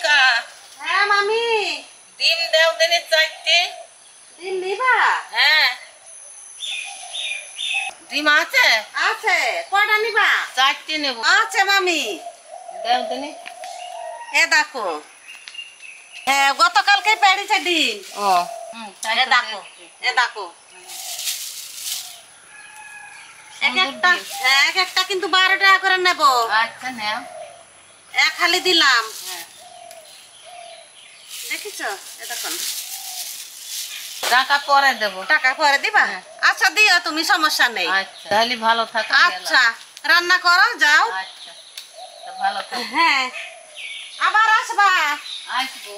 মনিকা। হ্যাঁ মামি। ডিম দাও দিনে 4টে। ডিম নিবা? হ্যাঁ। ডিম আছে? আছে। কয়টা নিবা? 4টে নেব। আছে মামি। দাও দিনে। এ দেখো। হ্যাঁ গতকালকে পেড়েছে ডিম। ও এ দেখো। এ দেখো। এক একটা কিন্তু 12 টাকা করে নেব। আচ্ছা নাও। এক খালি দিলাম। হ্যাঁ। দেখিছো? এ দেখো। টাকা পরে দেব। টাকা পরে দিবা? আচ্ছা দিও তুমি, সমস্যা নেই। আচ্ছা তাহলে ভালো থাকো। আচ্ছা রান্না করো যাও। আচ্ছা তো ভালো থাকো। হ্যাঁ আবার আসবা। আসবো।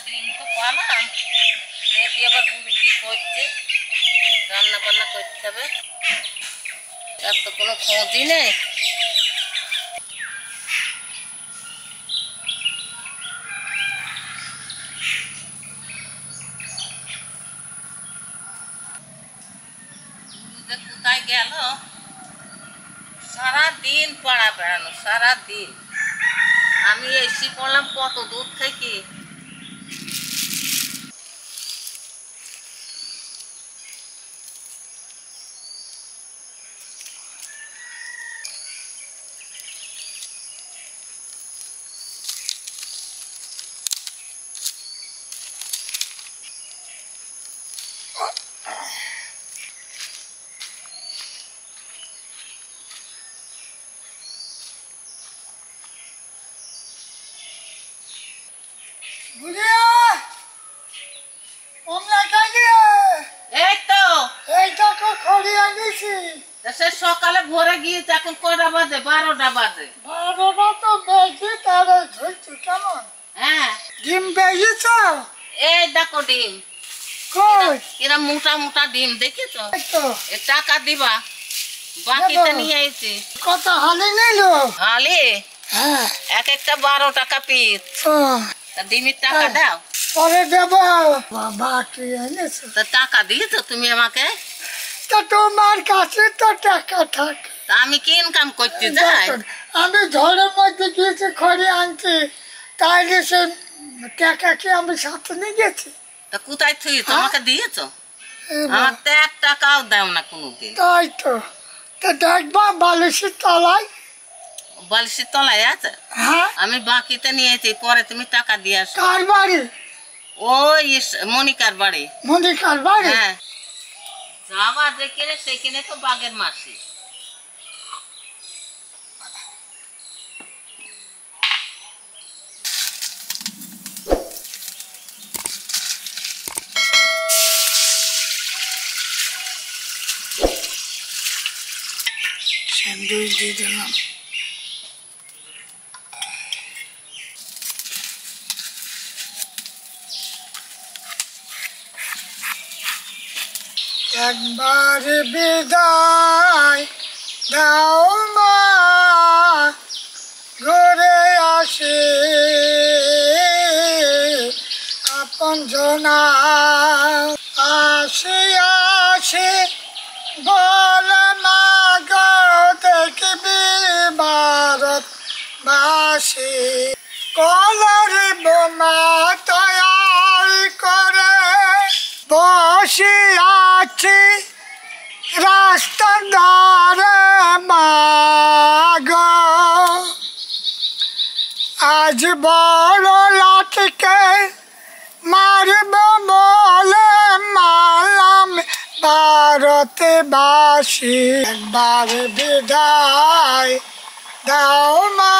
ডিম তো পালাম, দেখি আবার বুড়ি কি করছে। রান্না বান্না করতে হবে, তার তো কোনো খোঁজই নেই। কোথায় গেল? সারাদিন পাড়া বেড়ানো, সারাদিন। আমি এসে পড়লাম কত দূর থেকে। সে সকালে ভোরে গিয়েছে, এখন কটা বাজে? 12টা বাজে। 12টা তো বেশি, তাহলে ধরছি কেমন? হ্যাঁ ডিম পেয়েছ? এই দেখো ডিম, কই? এরা মোটা মোটা ডিম দেখেছো? এই তো। এ টাকা দিবা, বাকিটা নিয়ে আইছি। কত হালি নিল? হালি হ্যাঁ। এক একটা 12 টাকা পিস। ও, তা ডিমের টাকা দাও। পরে দেব। বাবা কি এনেছো? তা টাকা দিয়েছো তুমি আমাকে? তা তোমার কাছে তো টাকা থাকে। তা আমি কি ইনকাম করতে যাই? আমি ঝড়ের মধ্যে গিয়েছি, খড়ি আনছি, তাইলে সে টাকা কি আমি সাথে নিয়ে গেছি? তা কোথায় থুয়েছো? আমাকে দিয়েছো? এই আমার তো 1 টাকাও দাও না কোনোদিন। তাই তো। তা দেখবা বালিশের তলায়। বালিশের তলায় আছে? হ্যাঁ। আমি বাকিতে নিয়েছি, পরে তুমি টাকা দিয়ে আসো। কার বাড়ি? ওই মনিকার বাড়ি। মনিকার বাড়ি? হ্যাঁ। যাবা যেখানে সেখানে তো বাঘের মাসি। স্যান্ডউইচ দিয়ে দিলাম। একবার বিদায় দাও মা, ঘুরে আসি আপন জনা। আসি আসি বলে মা গো, দেখবি ভারত বাসি। কলর বোমা তৈরি করে বসে আছি রাস্তার ধারে মা গো। আজ বড় লাঠিকে মারব বলে মালাম ভারতবাসী। একবার বিদায় দাও মা,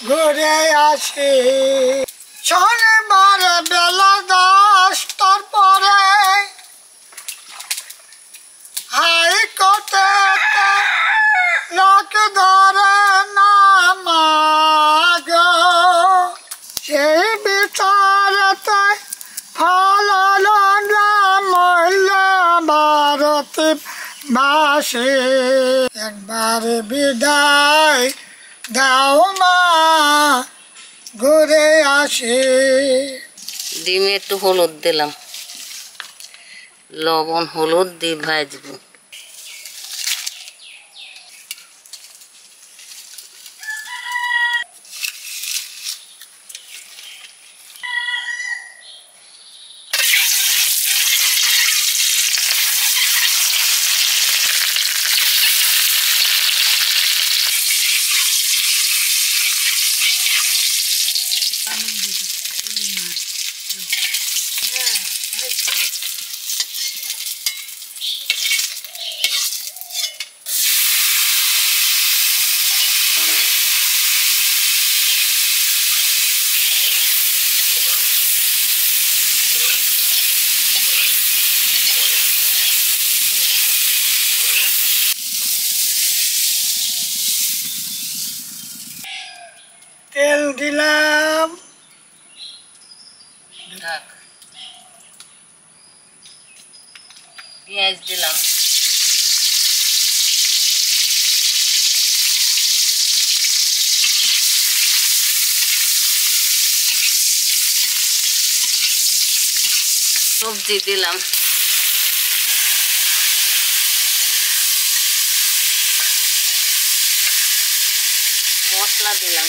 ঘুরে আসি। শনিবার বেলা 10টার পরে হাইকোর্টে লোক ধরে না মা গো। সেই বিচারতে ফলালো না মূল্য ভারতবাসী। একবার বিদায় দাও মা, ঘুরে আসি। ডিমে একটু হলুদ দিলাম, লবণ হলুদ দিয়ে ভাজবো। তেল দিলাম, ঢাক। পেঁয়াজ দিলাম, সবজি দিলাম, মশলা দিলাম,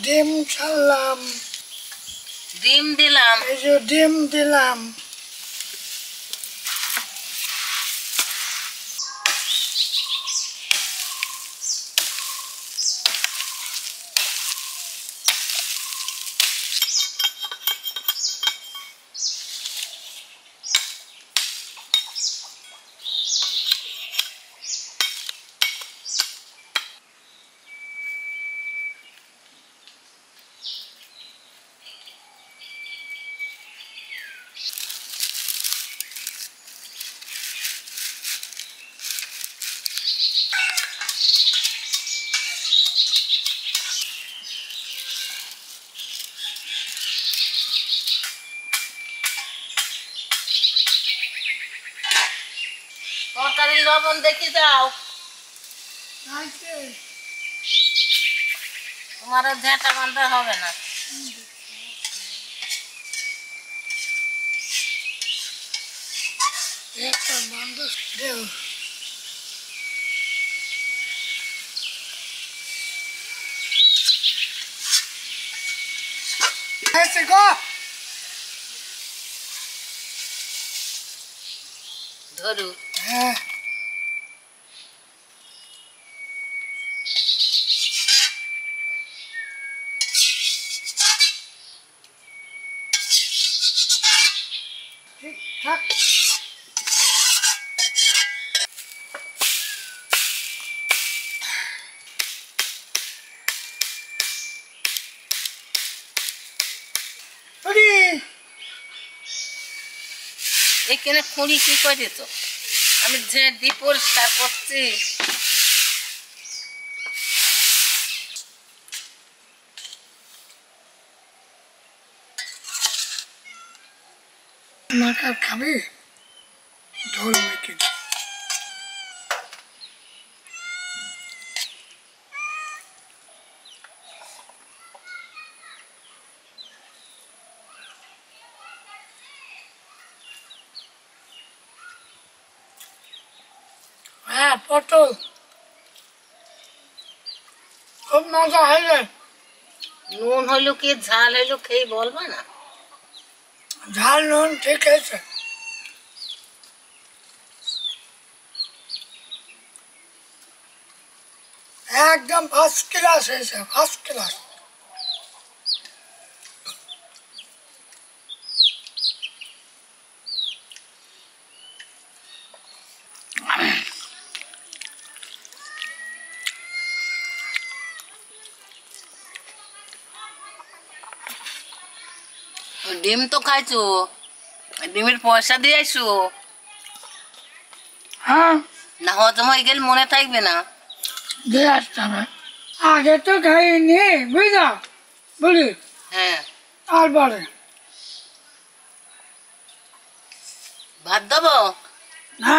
ডিম ছাড়লাম, ডিম দিলাম, এই যে ডিম দিলাম, তরকারির লবণ দেখি দাও। তোমার আর ঝাঁটা বান্ধা হবে না। একটা মানুষ দেও, এসে গো, ধরু হ্যাঁ ঠিকঠাক। এখানে খুঁড়ি কি করে দিত? আমি ঝেঁট দিয়ে পরিষ্কার করছি। মাকার খাবি ঢোল মেখে দি। হ্যাঁ পটল খুব মজা হয়েছে, নুন হইলো কি ঝাল হইলো খেয়ে বলবা না। ঝাল নুন ঠিক আছে, একদম ফার্স্ট ক্লাস হয়েছে, ফার্স্ট ক্লাস। ডিম তো খাইছো, ডিমের পয়সা দিয়ে আইসু, হ্যাঁ না হজম হয়ে গেলে মনে থাকবে না। দিয়ে আসতে হবে। আগে তো খাইনি বুঝলা, বলি হ্যাঁ, আর বলে ভাত দেবো? না,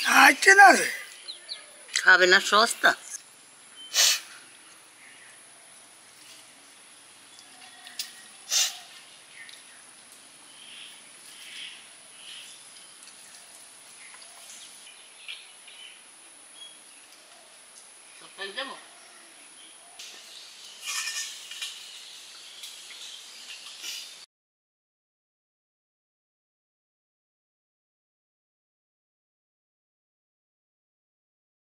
খাইছে না রে। খাবে না সস্তা। দেবো